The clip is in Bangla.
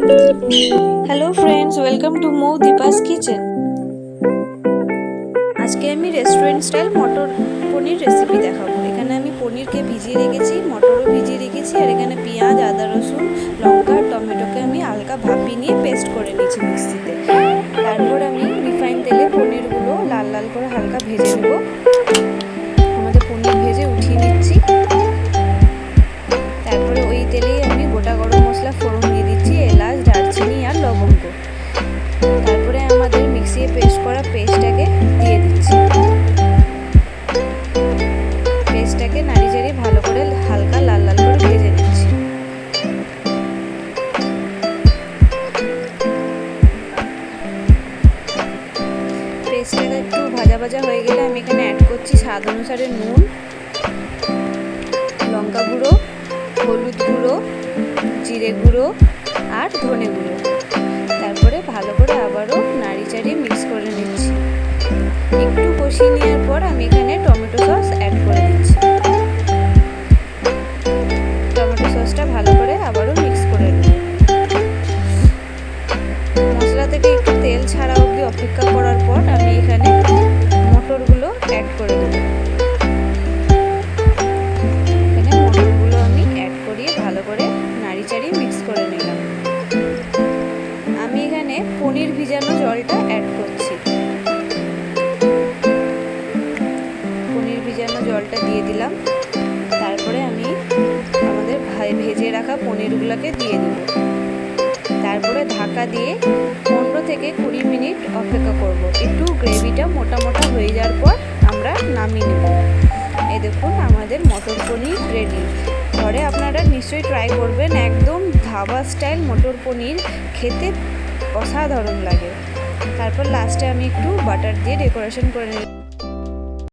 Hello friends, welcome to Mou Deepa's kitchen. আজকে আমি রেস্টুরেন্ট স্টাইল মটর পনির রেসিপি দেখাবো। এখানে আমি পনিরকে ভিজিয়ে রেখেছি, মটরও ভিজিয়ে রেখেছি, আর এখানে পেঁয়াজ, আদা, রসুন, লঙ্কা, টমেটোকে আমি হালকা ভাপিয়ে নিয়ে পেস্ট করে নিয়েছি মিক্সিতে। তারপর আমি রিফাইন তেলে পনিরগুলো লাল লাল করে হালকা ভেজে নেব। আমাদের পনির ভেজে উঠিয়ে নিচ্ছি। তারপরে ওই তেলেই আমি গোটা গরম মশলা ফোড়ন দিয়ে দিচ্ছি, এলাচ, দারচিনি আর লবঙ্গ। তারপরে আমাদের মিক্সিতে পেস্ট করা পেস্টটাকে দিয়ে দিচ্ছি। পেস্টটাকে নাড়ি চাড়িয়ে ভালো করে হালকা লাল লাল করে ভেজে নিচ্ছি। পেস্টটাকে একটু ভাজা ভাজা হয়ে গেলে আমি এখানে অ্যাড করছি স্বাদ অনুসারে নুন, লঙ্কা গুঁড়ো, হলুদ গুঁড়ো, জিরে গুঁড়ো আর ধনে গুঁড়ো। তারপরে ভালো করে আবারও নাড়ি চাড়িয়ে মিক্স করে নিচ্ছি। একটু কষিয়ে নেওয়ার পর আমি এখানে টমেটো সস অ্যাড করে দিচ্ছি। টমেটো সসটা ভালো করে আবারও মিক্স করে নেব। মশলা থেকে একটু তেল ছাড়া অবধি অপেক্ষা করার পর আমি এখানে মটরগুলো অ্যাড করে দেব। এখানে মটরগুলো আমি অ্যাড করিয়ে ভালো করে নাড়ি চাড়িয়ে মিক্স করে নিলাম। আমি এখানে পনির ভিজানো জলটা অ্যাড করছি। পনির ভিজানো জলটা দিয়ে দিলাম। তারপরে আমি আমাদের ভেজে রাখা পনিরগুলোকে দিয়ে দেব। তারপরে ঢাকা দিয়ে 15 থেকে 20 মিনিট অপেক্ষা করব। একটু গ্রেভিটা মোটা মোটা হয়ে যাওয়ার পর আমরা নামিয়ে নেব। এই দেখুন আমাদের মটর পনির রেডি। ঘরে আপনারা নিশ্চয়ই ট্রাই করবেন। একদম ধাবা স্টাইল মটর পনির, খেতে অসাধারণ লাগে। তারপর লাস্টে আমি একটু বাটার দিয়ে ডেকোরেশন করে নিলাম।